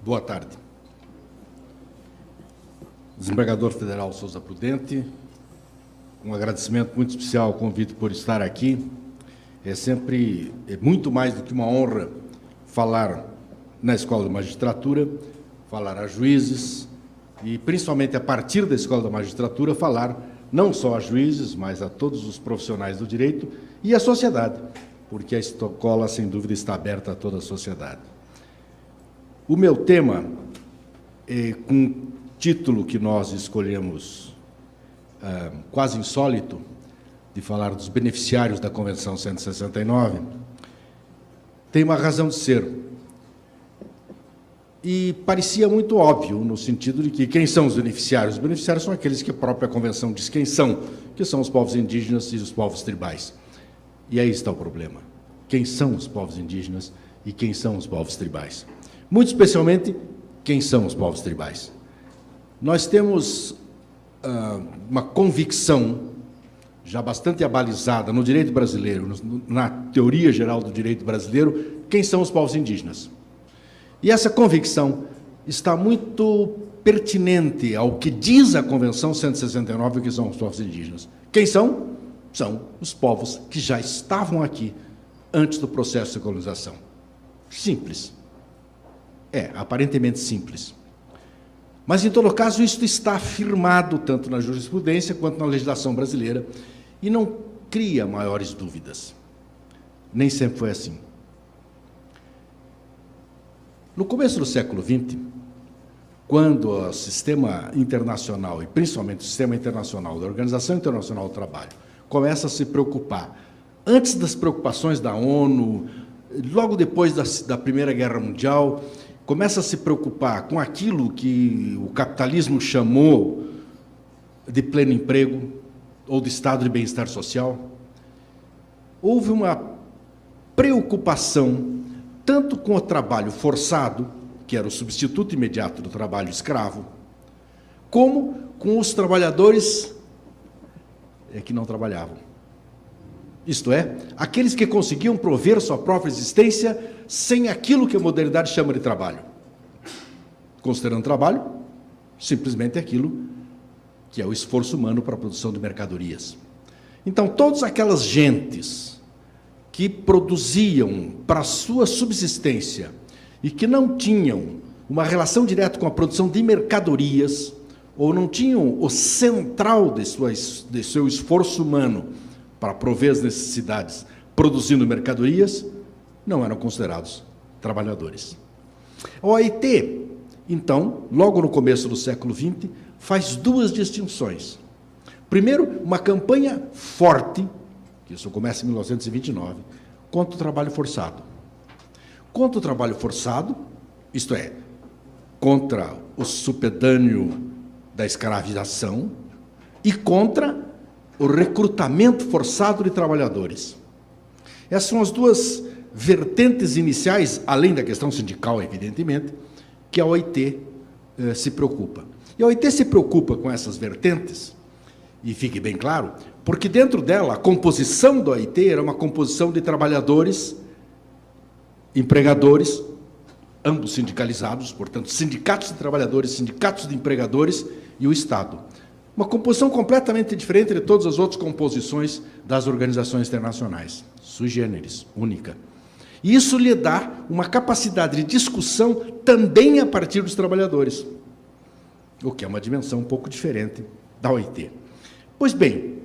Boa tarde. Desembargador Federal Souza Prudente, um agradecimento muito especial ao convite por estar aqui. É muito mais do que uma honra falar na Escola da Magistratura, falar a juízes e, principalmente a partir da Escola da Magistratura, falar não só a juízes, mas a todos os profissionais do direito e à sociedade, porque a escola, sem dúvida, está aberta a toda a sociedade. O meu tema, com o título que nós escolhemos, quase insólito, de falar dos beneficiários da Convenção 169, tem uma razão de ser. E parecia muito óbvio, no sentido de que quem são os beneficiários? Os beneficiários são aqueles que a própria Convenção diz quem são, que são os povos indígenas e os povos tribais. E aí está o problema. Quem são os povos indígenas e quem são os povos tribais? Muito especialmente, quem são os povos tribais? Nós temos uma convicção já bastante abalizada no direito brasileiro, na teoria geral do direito brasileiro, quem são os povos indígenas. E essa convicção está muito pertinente ao que diz a Convenção 169, que são os povos indígenas. Quem são? São os povos que já estavam aqui antes do processo de colonização. Simples. Aparentemente simples. Mas, em todo caso, isso está afirmado tanto na jurisprudência quanto na legislação brasileira e não cria maiores dúvidas. Nem sempre foi assim. No começo do século XX, quando o sistema internacional, e principalmente o sistema internacional da Organização Internacional do Trabalho, começa a se preocupar, antes das preocupações da ONU, logo depois da Primeira Guerra Mundial, começa a se preocupar com aquilo que o capitalismo chamou de pleno emprego ou de estado de bem-estar social, houve uma preocupação tanto com o trabalho forçado, que era o substituto imediato do trabalho escravo, como com os trabalhadores que não trabalhavam. Isto é, aqueles que conseguiam prover sua própria existência sem aquilo que a modernidade chama de trabalho. Considerando trabalho, simplesmente aquilo que é o esforço humano para a produção de mercadorias. Então, todas aquelas gentes que produziam para a sua subsistência e que não tinham uma relação direta com a produção de mercadorias, ou não tinham o central de seu esforço humano para prover as necessidades produzindo mercadorias, não eram considerados trabalhadores. A OIT, então, logo no começo do século XX, faz duas distinções. Primeiro, uma campanha forte, que isso começa em 1929, contra o trabalho forçado. Contra o trabalho forçado, isto é, contra o supedâneo da escravização e contra o recrutamento forçado de trabalhadores. Essas são as duas vertentes iniciais, além da questão sindical, evidentemente, que a OIT se preocupa. E a OIT se preocupa com essas vertentes, e fique bem claro, porque dentro dela, a composição da OIT era uma composição de trabalhadores, empregadores, ambos sindicalizados, portanto, sindicatos de trabalhadores, sindicatos de empregadores e o Estado. Uma composição completamente diferente de todas as outras composições das organizações internacionais, sui generis, única. E isso lhe dá uma capacidade de discussão também a partir dos trabalhadores, o que é uma dimensão um pouco diferente da OIT. Pois bem,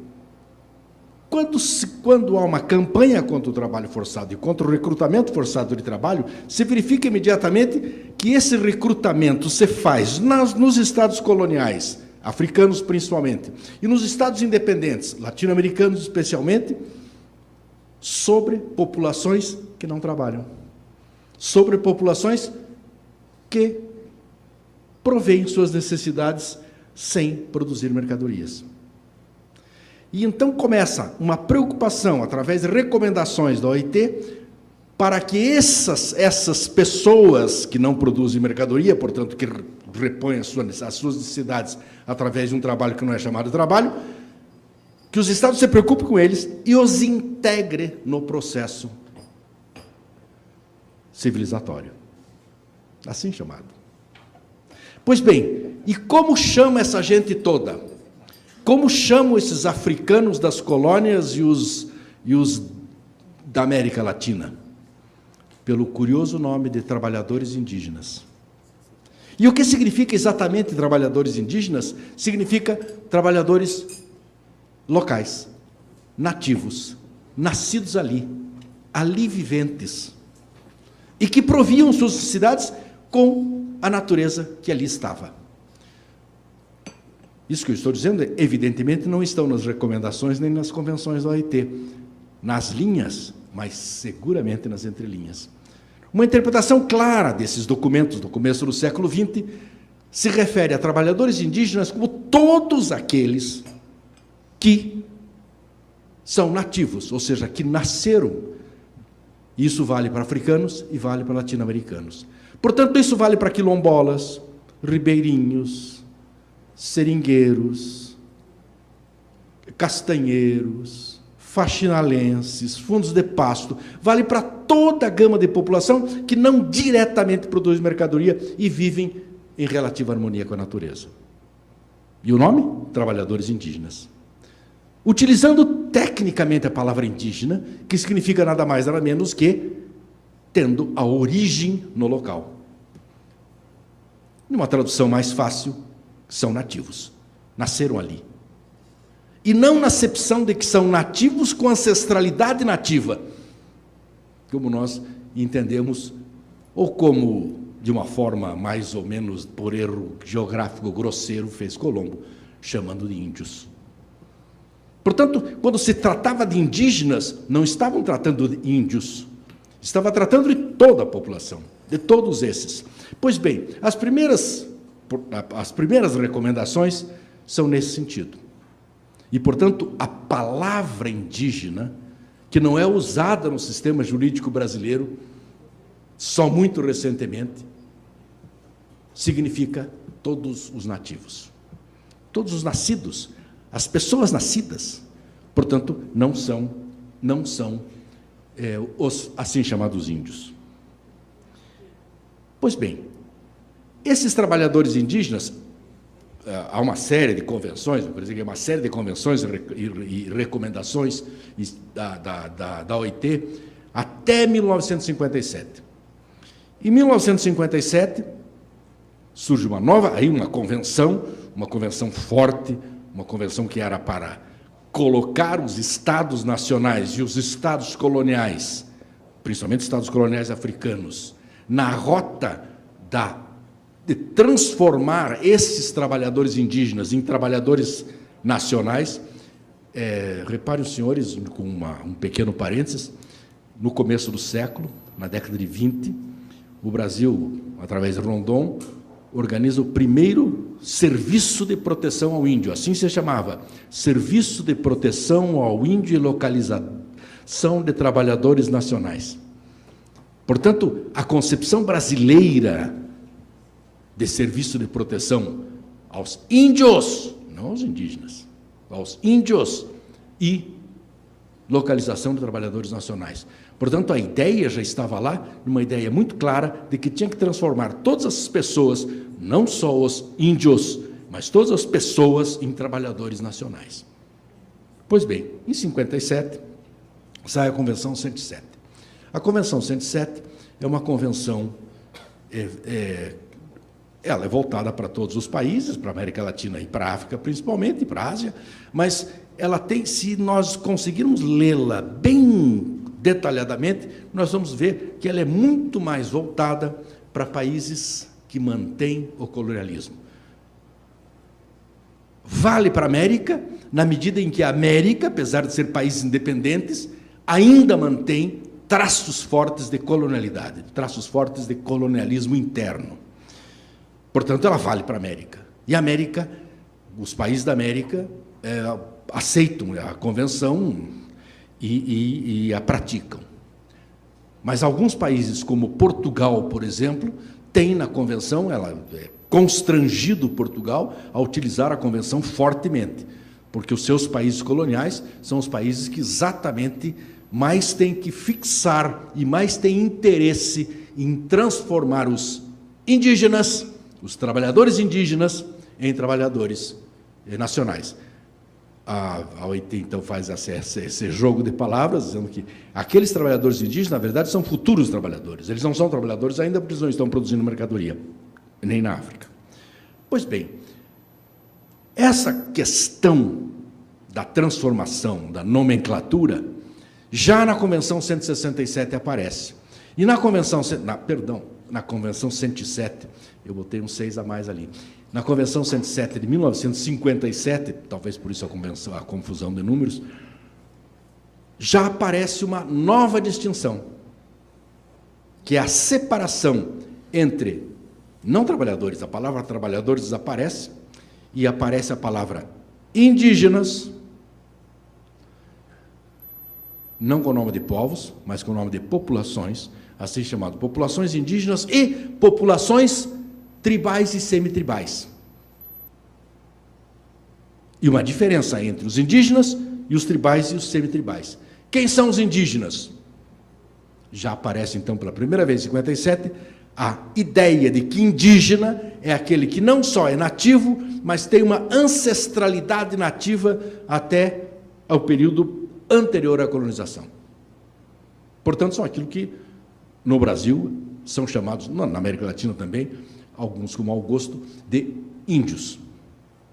quando há uma campanha contra o trabalho forçado e contra o recrutamento forçado de trabalho, se verifica imediatamente que esse recrutamento se faz nos estados coloniais, africanos principalmente, e nos estados independentes, latino-americanos especialmente, sobre populações que não trabalham, sobre populações que provêm suas necessidades sem produzir mercadorias. E então começa uma preocupação, através de recomendações da OIT, para que essas pessoas que não produzem mercadoria, portanto, que repõem as suas necessidades através de um trabalho que não é chamado de trabalho, que os Estados se preocupem com eles e os integre no processo civilizatório, assim chamado. Pois bem, e como chama essa gente toda? Como chamam esses africanos das colônias e os da América Latina? Pelo curioso nome de trabalhadores indígenas. E o que significa exatamente trabalhadores indígenas? Significa trabalhadores locais, nativos, nascidos ali viventes, e que proviam suas necessidades com a natureza que ali estava. Isso que eu estou dizendo, evidentemente, não estão nas recomendações nem nas convenções da OIT, nas linhas, mas seguramente nas entrelinhas. Uma interpretação clara desses documentos do começo do século XX se refere a trabalhadores indígenas como todos aqueles que são nativos, ou seja, que nasceram. Isso vale para africanos e vale para latino-americanos. Portanto, isso vale para quilombolas, ribeirinhos, seringueiros, castanheiros, faxinalenses, fundos de pasto, vale para toda a gama de população que não diretamente produz mercadoria e vivem em relativa harmonia com a natureza. E o nome? Trabalhadores indígenas. Utilizando tecnicamente a palavra indígena, que significa nada mais nada menos que tendo a origem no local. Numa tradução mais fácil, são nativos, nasceram ali. E não na acepção de que são nativos com ancestralidade nativa, como nós entendemos, ou como, de uma forma mais ou menos por erro geográfico grosseiro, fez Colombo, chamando de índios. Portanto, quando se tratava de indígenas, não estavam tratando de índios, estava tratando de toda a população, de todos esses. Pois bem, as primeiras recomendações são nesse sentido. E, portanto, a palavra indígena, que não é usada no sistema jurídico brasileiro, só muito recentemente, significa todos os nativos, todos os nascidos, as pessoas nascidas. Portanto, não são os assim chamados índios. Pois bem, esses trabalhadores indígenas, há uma série de convenções, por exemplo, uma série de convenções e recomendações da OIT até 1957. Em 1957 surge uma convenção forte, uma convenção que era para colocar os estados nacionais e os estados coloniais, principalmente estados coloniais africanos, na rota de transformar esses trabalhadores indígenas em trabalhadores nacionais. Reparem os senhores, com um pequeno parênteses, no começo do século, na década de 20, o Brasil, através de Rondon, organiza o primeiro Serviço de Proteção ao Índio, assim se chamava, Serviço de Proteção ao Índio e Localização de Trabalhadores Nacionais. Portanto, a concepção brasileira de serviço de proteção aos índios, não aos indígenas, aos índios e localização de trabalhadores nacionais. Portanto, a ideia já estava lá, uma ideia muito clara de que tinha que transformar todas as pessoas, não só os índios, mas todas as pessoas em trabalhadores nacionais. Pois bem, em 57, sai a Convenção 107. A Convenção 107 é uma convenção, ela é voltada para todos os países, para a América Latina e para a África principalmente, e para a Ásia, mas ela tem, se nós conseguirmos lê-la bem detalhadamente, nós vamos ver que ela é muito mais voltada para países que mantêm o colonialismo. Vale para a América, na medida em que a América, apesar de ser países independentes, ainda mantém traços fortes de colonialidade, traços fortes de colonialismo interno. Portanto, ela vale para a América. E a América, os países da América aceitam a convenção e a praticam. Mas alguns países, como Portugal, por exemplo, têm na convenção, ela é constrangido Portugal a utilizar a convenção fortemente, porque os seus países coloniais são os países que exatamente mais têm que fixar e mais têm interesse em transformar os indígenas os trabalhadores indígenas em trabalhadores nacionais. A OIT, então, faz esse jogo de palavras, dizendo que aqueles trabalhadores indígenas, na verdade, são futuros trabalhadores. Eles não são trabalhadores ainda porque eles não estão produzindo mercadoria, nem na África. Pois bem, essa questão da transformação, da nomenclatura, já na Convenção 167 aparece. E na Convenção 107, eu botei um 6 a mais ali, na Convenção 107 de 1957, talvez por isso a confusão de números, já aparece uma nova distinção, que é a separação entre não trabalhadores. A palavra trabalhadores desaparece, e aparece a palavra indígenas, não com o nome de povos, mas com o nome de populações, assim chamado populações indígenas e populações tribais e semitribais. E uma diferença entre os indígenas e os tribais e os semitribais. Quem são os indígenas? Já aparece, então, pela primeira vez em 57, a ideia de que indígena é aquele que não só é nativo, mas tem uma ancestralidade nativa até ao período anterior à colonização. Portanto, são aquilo que, no Brasil, são chamados, na América Latina também, alguns com mau gosto, de índios.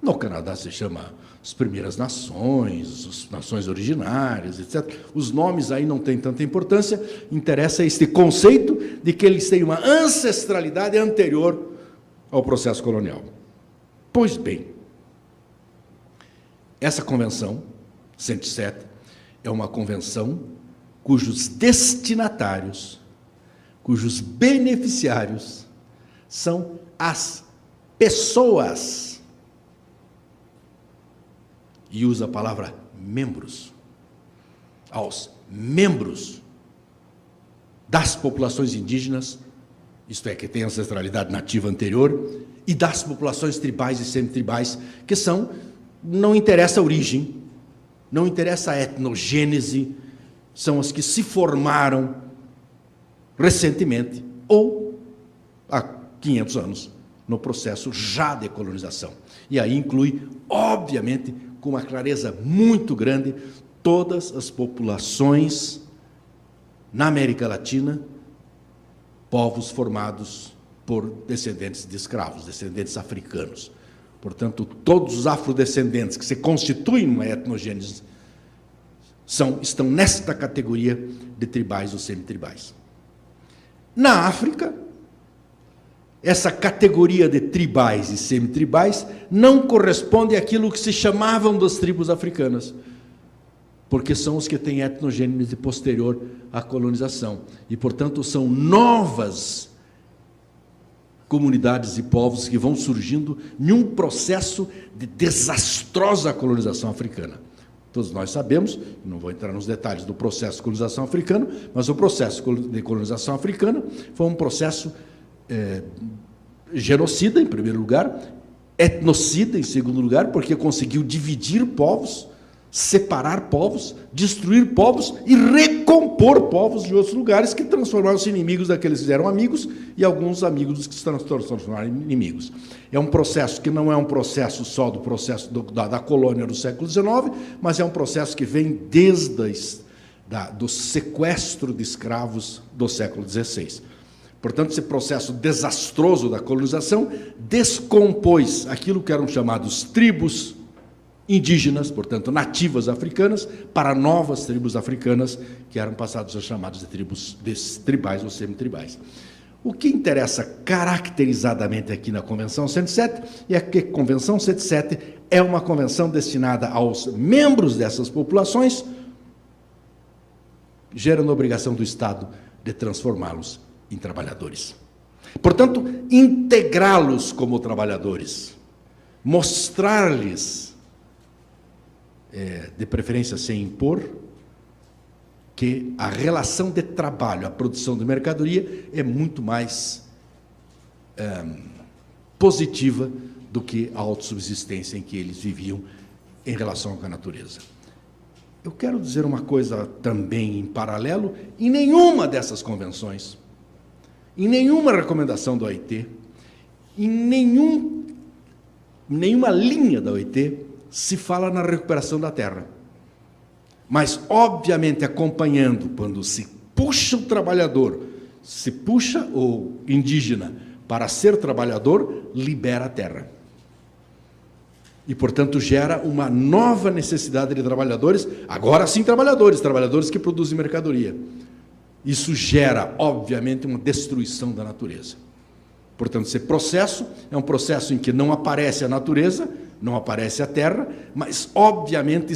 No Canadá se chama as primeiras nações, as nações originárias, etc. Os nomes aí não têm tanta importância, interessa este conceito de que eles têm uma ancestralidade anterior ao processo colonial. Pois bem, essa convenção, 107, é uma convenção cujos destinatários, cujos beneficiários são as pessoas. E usa a palavra membros. Aos membros das populações indígenas, isto é, que têm ancestralidade nativa anterior, e das populações tribais e semitribais, que são, não interessa a origem, não interessa a etnogênese, são as que se formaram recentemente, ou há 500 anos, no processo já de colonização. E aí inclui, obviamente, com uma clareza muito grande, todas as populações na América Latina, povos formados por descendentes de escravos, descendentes africanos. Portanto, todos os afrodescendentes que se constituem numa etnogênese estão nesta categoria de tribais ou semitribais. Na África, essa categoria de tribais e semitribais não corresponde àquilo que se chamavam das tribos africanas, porque são os que têm etnogênese posterior à colonização. E, portanto, são novas comunidades e povos que vão surgindo em um processo de desastrosa colonização africana. Todos nós sabemos, não vou entrar nos detalhes do processo de colonização africano, mas o processo de colonização africana foi um processo genocida, em primeiro lugar, etnocida, em segundo lugar, porque conseguiu dividir povos, separar povos, destruir povos e recompor povos de outros lugares que transformaram-se em inimigos daqueles que eram amigos e alguns amigos dos que se transformaram em inimigos. É um processo que não é um processo só do processo da colônia do século XIX, mas é um processo que vem desde do sequestro de escravos do século XVI. Portanto, esse processo desastroso da colonização descompôs aquilo que eram chamados tribos indígenas, portanto, nativas africanas, para novas tribos africanas, que eram passadas a chamadas de tribos tribais ou semitribais. O que interessa caracterizadamente aqui na Convenção 107 é que a Convenção 107 é uma convenção destinada aos membros dessas populações, gerando a obrigação do Estado de transformá-los em trabalhadores. Portanto, integrá-los como trabalhadores, mostrar-lhes, de preferência sem impor, que a relação de trabalho, a produção de mercadoria, é muito mais positiva do que a autossubsistência em que eles viviam em relação com a natureza. Eu quero dizer uma coisa também em paralelo: em nenhuma dessas convenções, em nenhuma recomendação do OIT, Em nenhuma linha da OIT se fala na recuperação da terra. Mas, obviamente, acompanhando, quando se puxa o trabalhador, se puxa o indígena para ser trabalhador, libera a terra. E, portanto, gera uma nova necessidade de trabalhadores, agora sim trabalhadores que produzem mercadoria. Isso gera, obviamente, uma destruição da natureza. Portanto, esse processo é um processo em que não aparece a natureza, não aparece a terra, mas, obviamente,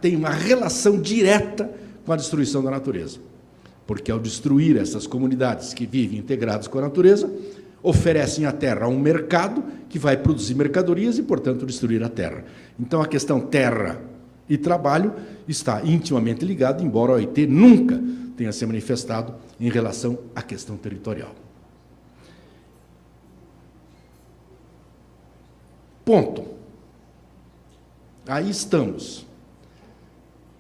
tem uma relação direta com a destruição da natureza. Porque, ao destruir essas comunidades que vivem integradas com a natureza, oferecem à terra um mercado que vai produzir mercadorias e, portanto, destruir a terra. Então, a questão terra e trabalho está intimamente ligada, embora a OIT nunca tenha se manifestado em relação à questão territorial. Ponto. Aí estamos.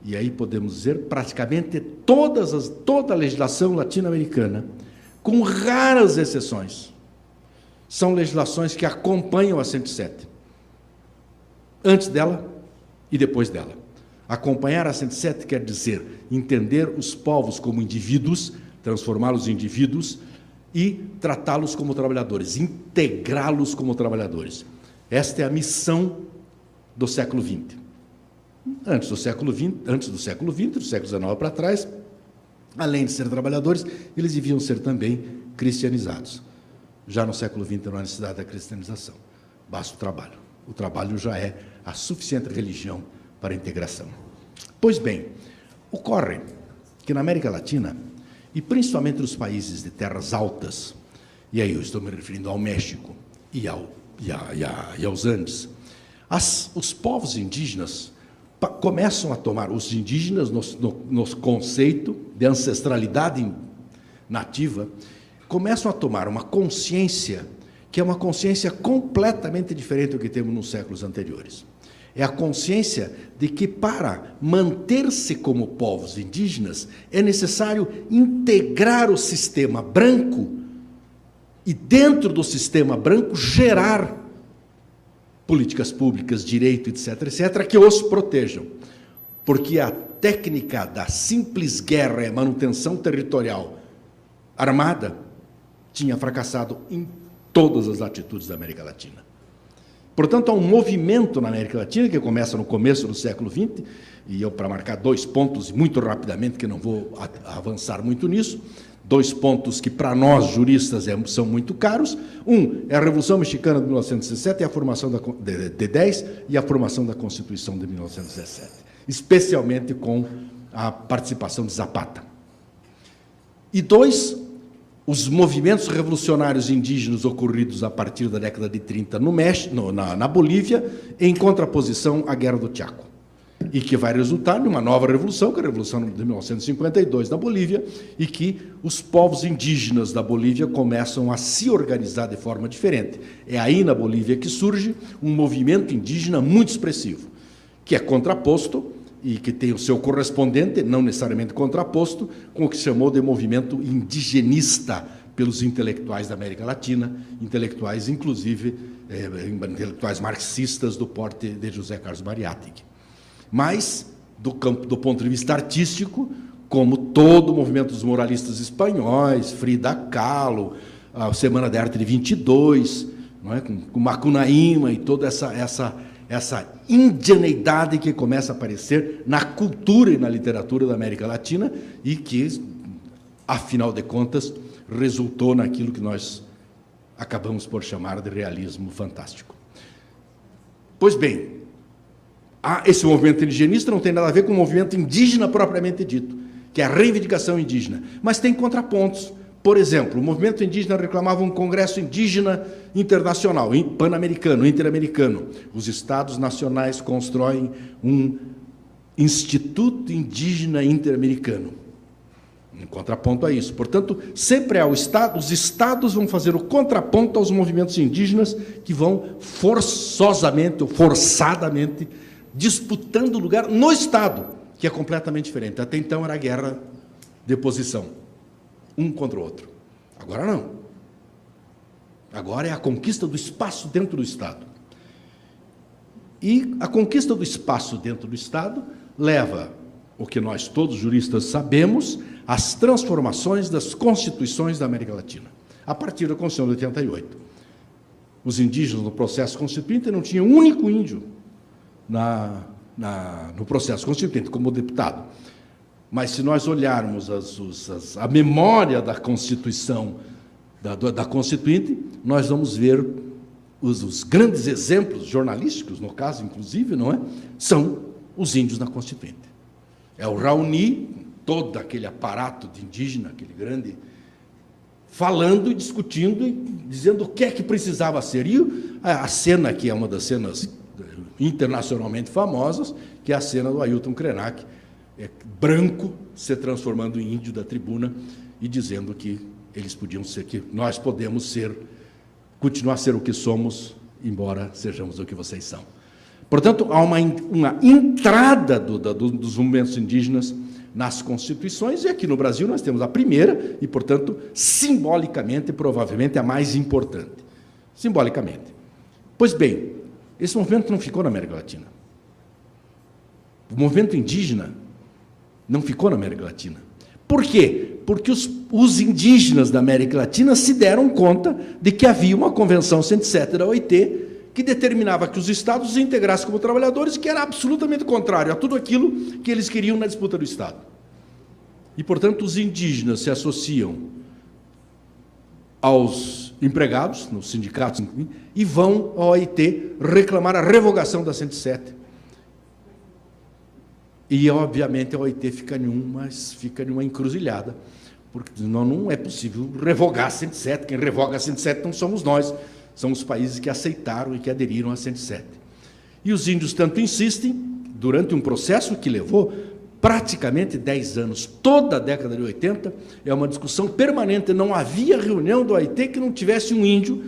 E aí podemos dizer praticamente toda a legislação latino-americana, com raras exceções, são legislações que acompanham a 107, antes dela e depois dela. Acompanhar a 107 quer dizer entender os povos como indivíduos, transformá-los em indivíduos e tratá-los como trabalhadores, integrá-los como trabalhadores. Esta é a missão do século XX. Antes do século XX, do século XIX para trás, além de ser trabalhadores, eles deviam ser também cristianizados. Já no século XX não há necessidade da cristianização, basta o trabalho. O trabalho já é a suficiente religião para a integração. Pois bem, ocorre que na América Latina, e principalmente nos países de terras altas, e aí eu estou me referindo ao México e aos Andes, os povos indígenas começam a tomar, os indígenas, no conceito de ancestralidade nativa, começam a tomar uma consciência que é uma consciência completamente diferente do que temos nos séculos anteriores. É a consciência de que, para manter-se como povos indígenas, é necessário integrar o sistema branco e, dentro do sistema branco, gerar políticas públicas, direito, etc., etc., que os protejam. Porque a técnica da simples guerra e manutenção territorial armada tinha fracassado em todas as latitudes da América Latina. Portanto, há um movimento na América Latina que começa no começo do século XX, e eu, para marcar 2 pontos, muito rapidamente, que não vou avançar muito nisso, 2 pontos que, para nós, juristas, são muito caros. Um é a Revolução Mexicana de 1917 e a formação de 10 e a formação da Constituição de 1917, especialmente com a participação de Zapata. E 2, os movimentos revolucionários indígenas ocorridos a partir da década de 30 no México, na Bolívia, em contraposição à Guerra do Chaco, e que vai resultar numa nova revolução, que é a Revolução de 1952 na Bolívia, e que os povos indígenas da Bolívia começam a se organizar de forma diferente. É aí na Bolívia que surge um movimento indígena muito expressivo, que é contraposto e que tem o seu correspondente, não necessariamente contraposto, com o que se chamou de movimento indigenista pelos intelectuais da América Latina, intelectuais, inclusive, intelectuais marxistas do porte de José Carlos Mariátegui. Mas, do ponto de vista artístico, como todo o movimento dos moralistas espanhóis, Frida Kahlo, a Semana da Arte de 22, não é? com Macunaíma e toda essa indianeidade que começa a aparecer na cultura e na literatura da América Latina e que, afinal de contas, resultou naquilo que nós acabamos por chamar de realismo fantástico. Pois bem, esse movimento indigenista não tem nada a ver com o movimento indígena propriamente dito, que é a reivindicação indígena, mas tem contrapontos. Por exemplo, o movimento indígena reclamava um congresso indígena internacional, pan-americano, interamericano. Os estados nacionais constroem um Instituto Indígena Interamericano, em contraponto a isso. Portanto, sempre há os estados vão fazer o contraponto aos movimentos indígenas que vão forçosamente ou forçadamente disputando lugar no estado, que é completamente diferente. Até então era guerra de posição, um contra o outro. Agora não. Agora é a conquista do espaço dentro do Estado. E a conquista do espaço dentro do Estado leva, o que nós todos juristas sabemos, às transformações das constituições da América Latina, a partir da Constituição de 88. Os indígenas no processo constituinte não tinham um único índio no processo constituinte como deputado. Mas se nós olharmos a memória da Constituição, da Constituinte, nós vamos ver os grandes exemplos jornalísticos, no caso, inclusive, não é? São os índios na Constituinte. É o Raoni, todo aquele aparato de indígena, aquele grande, falando e discutindo e dizendo o que é que precisava ser. E a cena, que é uma das cenas internacionalmente famosas, que é a cena do Ailton Krenak, branco, se transformando em índio da tribuna e dizendo que eles podiam ser, que nós podemos ser, continuar a ser o que somos, embora sejamos o que vocês são. Portanto, há uma entrada dos movimentos indígenas nas constituições, e aqui no Brasil nós temos a primeira, e, portanto, simbolicamente, provavelmente, a mais importante. Simbolicamente. Pois bem, esse movimento não ficou na América Latina. O movimento indígena não ficou na América Latina. Por quê? Porque os indígenas da América Latina se deram conta de que havia uma Convenção 107 da OIT que determinava que os estados se integrassem como trabalhadores, que era absolutamente contrário a tudo aquilo que eles queriam na disputa do Estado. E, portanto, os indígenas se associam aos empregados, nos sindicatos, e vão à OIT reclamar a revogação da 107. E, obviamente, a OIT fica numa encruzilhada, porque não é possível revogar a 107. Quem revoga a 107 não somos nós, são os países que aceitaram e que aderiram a 107. E os índios tanto insistem, durante um processo que levou praticamente 10 anos, toda a década de 80, é uma discussão permanente, não havia reunião do OIT que não tivesse um índio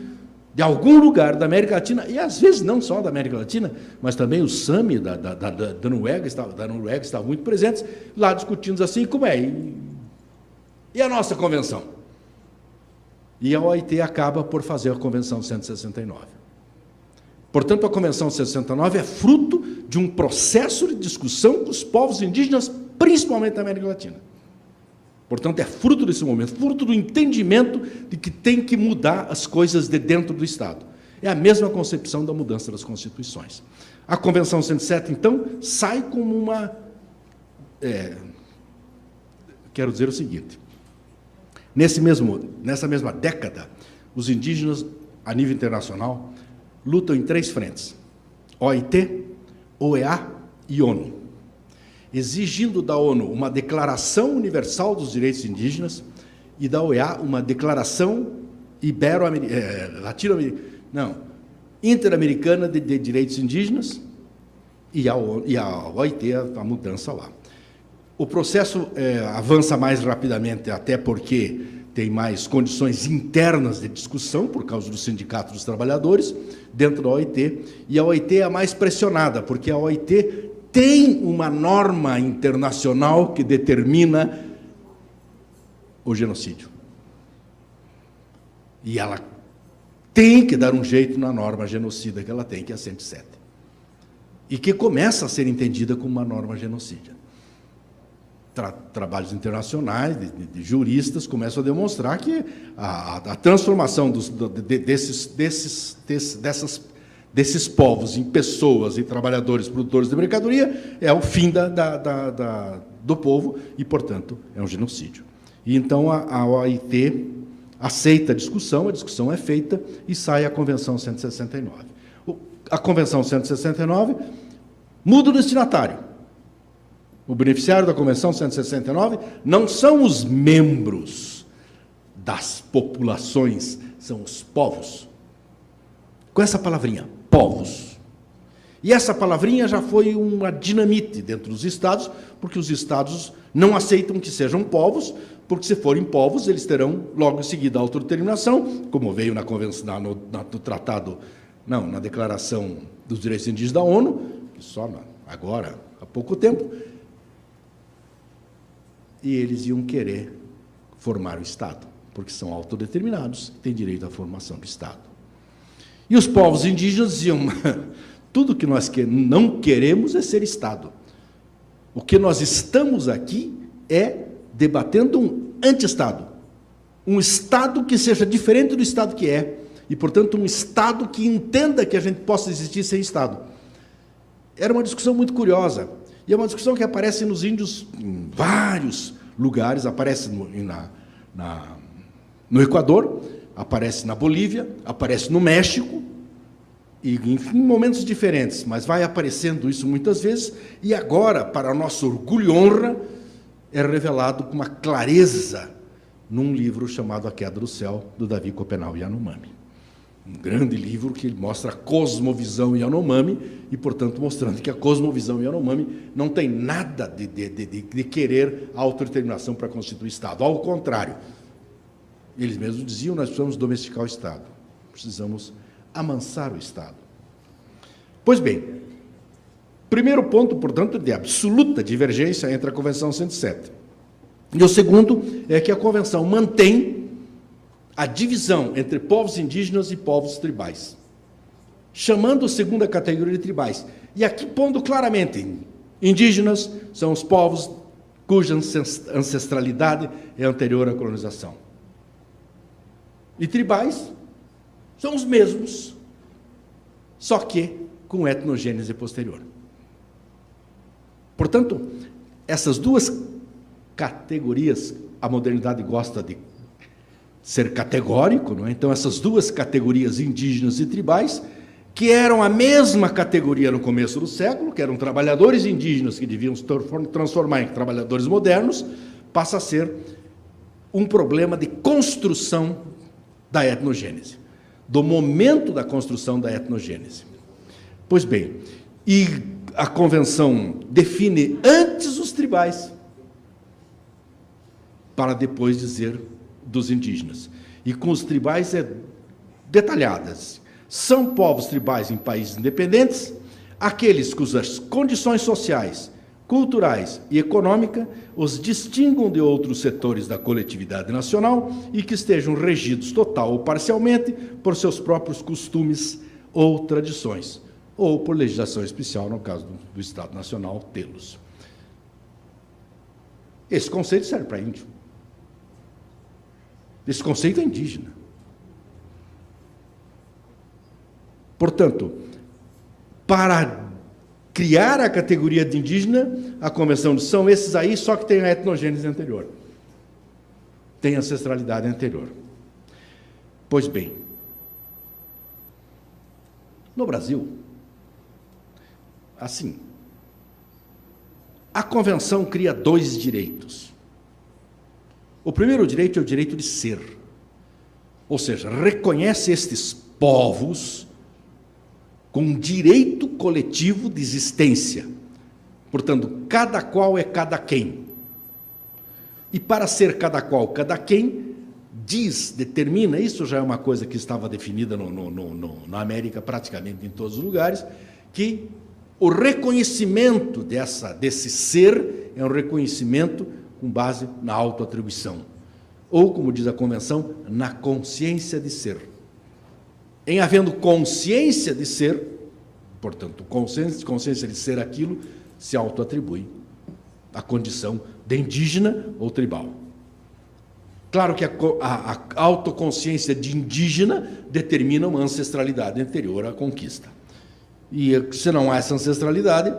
de algum lugar da América Latina, e às vezes não só da América Latina, mas também os Sami da Noruega estavam muito presentes, lá discutindo assim, como é? E a nossa convenção? E a OIT acaba por fazer a Convenção 169. Portanto, a Convenção 169 é fruto de um processo de discussão com os povos indígenas, principalmente da América Latina. Portanto, é fruto desse momento, fruto do entendimento de que tem que mudar as coisas de dentro do Estado. É a mesma concepção da mudança das constituições. A Convenção 107, então, sai como uma... quero dizer o seguinte: nessa mesma década, os indígenas, a nível internacional, lutam em 3 frentes: OIT, OEA e ONU, exigindo da ONU uma Declaração Universal dos Direitos Indígenas e da OEA uma Declaração Interamericana de Direitos Indígenas, e a OIT, a mudança lá. O processo avança mais rapidamente, até porque tem mais condições internas de discussão, por causa do Sindicato dos Trabalhadores, dentro da OIT, e a OIT é a mais pressionada, porque a OIT tem uma norma internacional que determina o genocídio. E ela tem que dar um jeito na norma genocida que ela tem, que é a 107. E que começa a ser entendida como uma norma genocídia. Trabalhos internacionais, de juristas, começam a demonstrar que a transformação desses povos em pessoas, em trabalhadores, produtores de mercadoria, é o fim do povo e, portanto, é um genocídio. E então a OIT aceita a discussão é feita e sai a Convenção 169. A Convenção 169 muda o destinatário. O beneficiário da Convenção 169 não são os membros das populações, são os povos. Com essa palavrinha, povos. E essa palavrinha já foi uma dinamite dentro dos estados, porque os estados não aceitam que sejam povos, porque se forem povos, eles terão logo em seguida a autodeterminação, como veio na convenção, no tratado, na Declaração dos Direitos Indígenas da ONU, que só agora, há pouco tempo, e eles iam querer formar o Estado. porque são autodeterminados e têm direito à formação do Estado. E os povos indígenas diziam, tudo que nós não queremos é ser Estado. O que nós estamos aqui é debatendo um anti-Estado. Um Estado que seja diferente do Estado que é, e, portanto, um Estado que entenda que a gente possa existir sem Estado. Era uma discussão muito curiosa, e é uma discussão que aparece nos índios em vários lugares, aparece no Equador, aparece na Bolívia, aparece no México, e em momentos diferentes, mas vai aparecendo isso muitas vezes, e agora, para nosso orgulho e honra, é revelado com uma clareza num livro chamado A Queda do Céu, do Davi Copenau Yanomami. Um grande livro que mostra a cosmovisão Yanomami e, portanto, mostrando que a cosmovisão Yanomami não tem nada de querer a autodeterminação para constituir Estado. Ao contrário, eles mesmos diziam, nós precisamos domesticar o Estado, precisamos amansar o Estado. Pois bem, primeiro ponto, portanto, de absoluta divergência entre a Convenção 107. E o segundo é que a Convenção mantém a divisão entre povos indígenas e povos tribais, chamando a segunda categoria de tribais. E aqui pondo claramente, indígenas são os povos cuja ancestralidade é anterior à colonização. E tribais são os mesmos, só que com etnogênese posterior. Portanto, essas duas categorias, a modernidade gosta de ser categórico, não é? Então, essas duas categorias, indígenas e tribais, que eram a mesma categoria no começo do século, que eram trabalhadores indígenas que deviam se transformar em trabalhadores modernos, passa a ser um problema de construção da etnogênese, do momento da construção da etnogênese. Pois bem, e a Convenção define antes os tribais, para depois dizer dos indígenas. E com os tribais é detalhadas. São povos tribais em países independentes, aqueles cujas condições sociais, culturais e econômicas os distinguam de outros setores da coletividade nacional e que estejam regidos total ou parcialmente por seus próprios costumes ou tradições, ou por legislação especial, no caso do Estado Nacional, tê-los. Esse conceito serve para índio. Esse conceito é indígena. Portanto, para criar a categoria de indígena, a Convenção diz, são esses aí, só que tem a etnogênese anterior. Tem ancestralidade anterior. Pois bem, no Brasil, assim, a Convenção cria dois direitos. O primeiro direito é o direito de ser, ou seja, reconhece estes povos com direito coletivo de existência. Portanto, cada qual é cada quem. E para ser cada qual, cada quem, determina, isso já é uma coisa que estava definida na América praticamente em todos os lugares, que o reconhecimento desse ser é um reconhecimento com base na autoatribuição, ou, como diz a Convenção, na consciência de ser. Em havendo consciência de ser, portanto, consciência de ser aquilo, se autoatribui a condição de indígena ou tribal. Claro que a autoconsciência de indígena determina uma ancestralidade anterior à conquista. E se não há essa ancestralidade,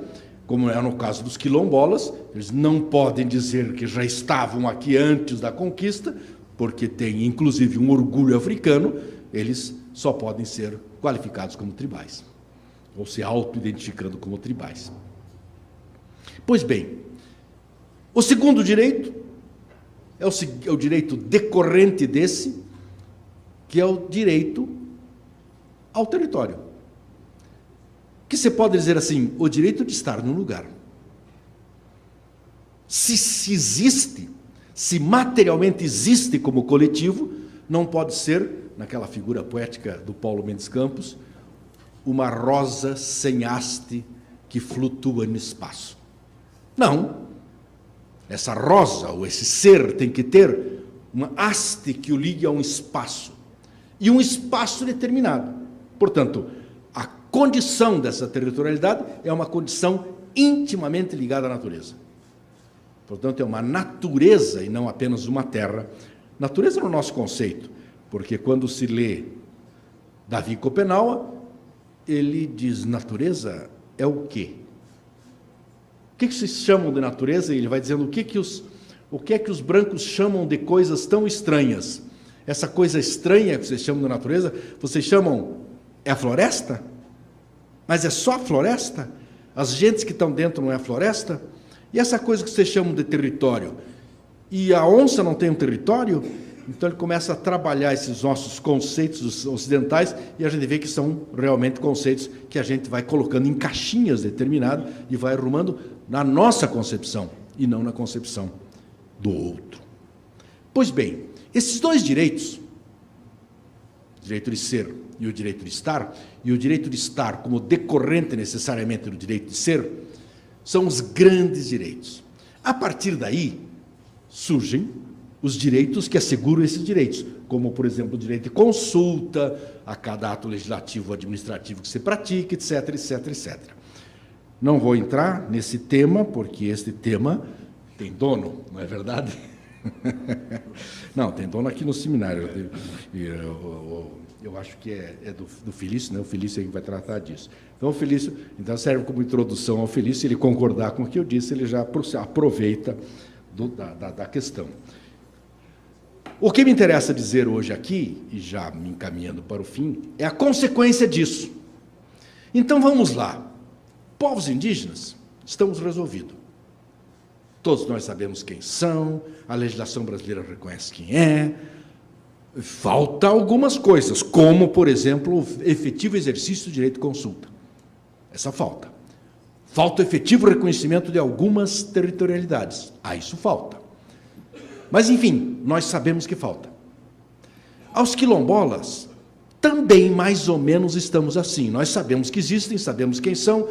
como é no caso dos quilombolas, eles não podem dizer que já estavam aqui antes da conquista, porque tem inclusive um orgulho africano, eles só podem ser qualificados como tribais, ou se auto-identificando como tribais. Pois bem, o segundo direito é o direito decorrente desse, que é o direito ao território. Que você pode dizer assim, o direito de estar num lugar. Se existe, se materialmente existe como coletivo, não pode ser, naquela figura poética do Paulo Mendes Campos, uma rosa sem haste que flutua no espaço. Não. Essa rosa, ou esse ser, tem que ter uma haste que o ligue a um espaço, e um espaço determinado. Portanto, a condição dessa territorialidade é uma condição intimamente ligada à natureza. Portanto, é uma natureza e não apenas uma terra. Natureza no nosso conceito, porque quando se lê Davi Copenau, ele diz, natureza é o quê? O que vocês chamam de natureza? E ele vai dizendo o que é que os brancos chamam de coisas tão estranhas. Essa coisa estranha que vocês chamam de natureza, vocês chamam, é a floresta? Mas é só a floresta? As gentes que estão dentro não é a floresta? E essa coisa que vocês chamam de território? E a onça não tem um território? Então ele começa a trabalhar esses nossos conceitos ocidentais e a gente vê que são realmente conceitos que a gente vai colocando em caixinhas determinadas e vai arrumando na nossa concepção e não na concepção do outro. Pois bem, esses dois direitos, o direito de ser e o direito de estar, e o direito de estar como decorrente necessariamente do direito de ser, são os grandes direitos. A partir daí, surgem os direitos que asseguram esses direitos, como, por exemplo, o direito de consulta a cada ato legislativo ou administrativo que se pratique, etc., etc., etc. Não vou entrar nesse tema, porque este tema tem dono, não é verdade? Não, tem dono aqui no seminário. Eu acho que é do Felício, né? O Felício é que vai tratar disso. Então, o Felício, então serve como introdução ao Felício, se ele concordar com o que eu disse, ele já aproveita da questão. O que me interessa dizer hoje aqui, e já me encaminhando para o fim, é a consequência disso. Então, vamos lá. Povos indígenas, estamos resolvidos. Todos nós sabemos quem são, a legislação brasileira reconhece quem é. Falta algumas coisas, como, por exemplo, o efetivo exercício do direito de consulta. Essa falta. Falta o efetivo reconhecimento de algumas territorialidades. Isso falta. Mas, enfim, nós sabemos que falta. Aos quilombolas, também mais ou menos estamos assim. Nós sabemos que existem, sabemos quem são,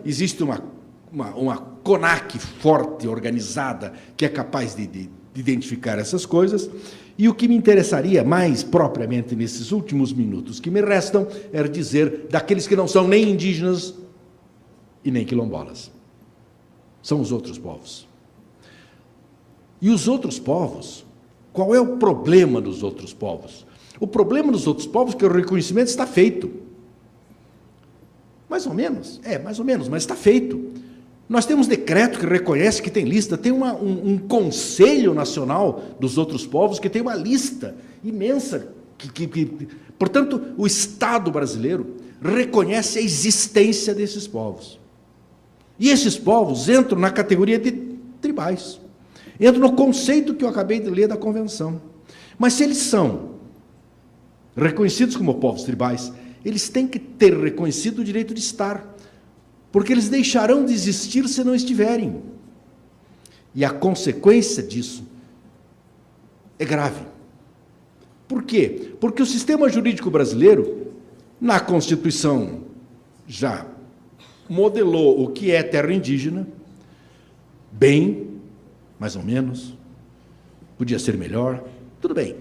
existe uma CONAC forte, organizada, que é capaz de identificar essas coisas. E o que me interessaria mais propriamente nesses últimos minutos que me restam é dizer daqueles que não são nem indígenas e nem quilombolas. São os outros povos. E os outros povos, qual é o problema dos outros povos? O problema dos outros povos é que o reconhecimento está feito. Mais ou menos, mas está feito. Nós temos decreto que reconhece que tem lista, tem um Conselho Nacional dos Outros Povos que tem uma lista imensa. Portanto, o Estado brasileiro reconhece a existência desses povos. E esses povos entram na categoria de tribais. Entram no conceito que eu acabei de ler da Convenção. Mas se eles são reconhecidos como povos tribais, eles têm que ter reconhecido o direito de estar, porque eles deixarão de existir se não estiverem. E a consequência disso é grave. Por quê? Porque o sistema jurídico brasileiro, na Constituição, já modelou o que é terra indígena, bem, mais ou menos, podia ser melhor, tudo bem.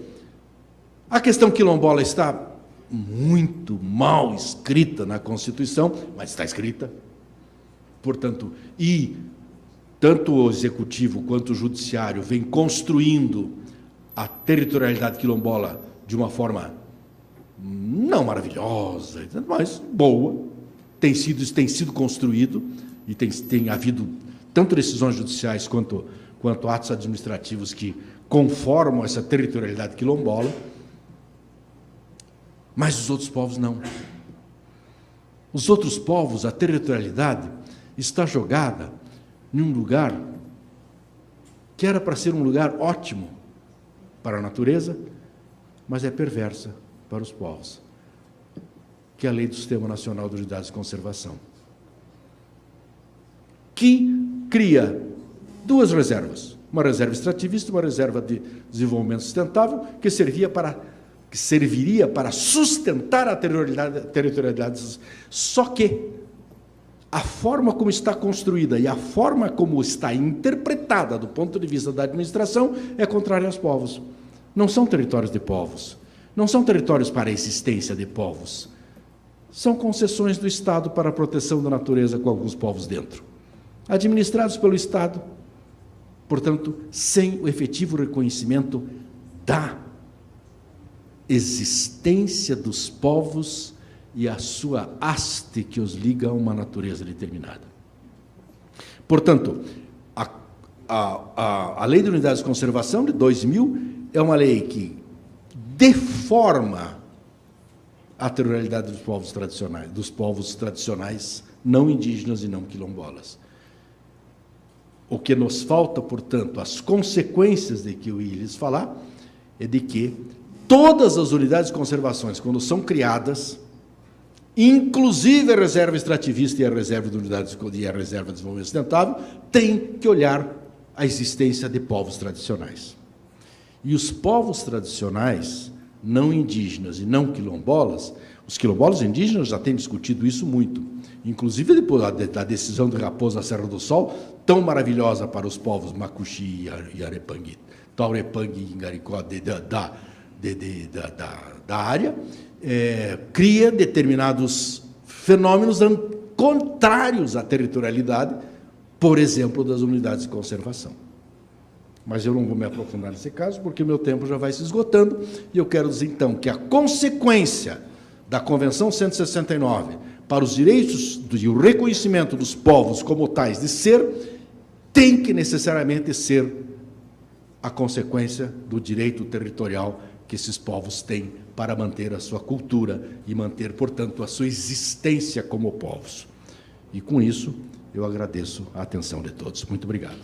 A questão quilombola está muito mal escrita na Constituição, mas está escrita. Portanto, e tanto o Executivo quanto o Judiciário vem construindo a territorialidade quilombola de uma forma não maravilhosa, mas boa, tem sido construído, e tem havido tanto decisões judiciais quanto atos administrativos que conformam essa territorialidade quilombola, mas os outros povos não. Os outros povos, a territorialidade está jogada em um lugar que era para ser um lugar ótimo para a natureza, mas é perversa para os povos, que é a lei do Sistema Nacional dos Dados de Conservação, que cria duas reservas, uma reserva extrativista e uma reserva de desenvolvimento sustentável, que serviria para sustentar a territorialidade. Só que a forma como está construída e a forma como está interpretada do ponto de vista da administração é contrária aos povos. Não são territórios de povos, não são territórios para a existência de povos. São concessões do Estado para a proteção da natureza com alguns povos dentro. Administrados pelo Estado, portanto, sem o efetivo reconhecimento da existência dos povos e a sua haste que os liga a uma natureza determinada. Portanto, a Lei de Unidades de Conservação de 2000 é uma lei que deforma a territorialidade dos povos tradicionais, não indígenas e não quilombolas. O que nos falta, portanto, as consequências de que eu ia lhes falar, é de que todas as unidades de conservação, quando são criadas, inclusive a reserva extrativista e a reserva de unidades e a reserva de desenvolvimento sustentável, têm que olhar a existência de povos tradicionais. E os povos tradicionais, não indígenas e não quilombolas, os quilombolas indígenas já têm discutido isso muito, inclusive depois da decisão de Raposa Serra do Sol, tão maravilhosa para os povos Macuxi e Arepangue, Taurepangue e Ingaricó da área, cria determinados fenômenos contrários à territorialidade, por exemplo, das unidades de conservação. Mas eu não vou me aprofundar nesse caso, porque o meu tempo já vai se esgotando, e eu quero dizer, então, que a consequência da Convenção 169 para os direitos e o reconhecimento dos povos como tais de ser, tem que necessariamente ser a consequência do direito territorial que esses povos têm para manter a sua cultura e manter, portanto, a sua existência como povos. E com isso, eu agradeço a atenção de todos. Muito obrigado.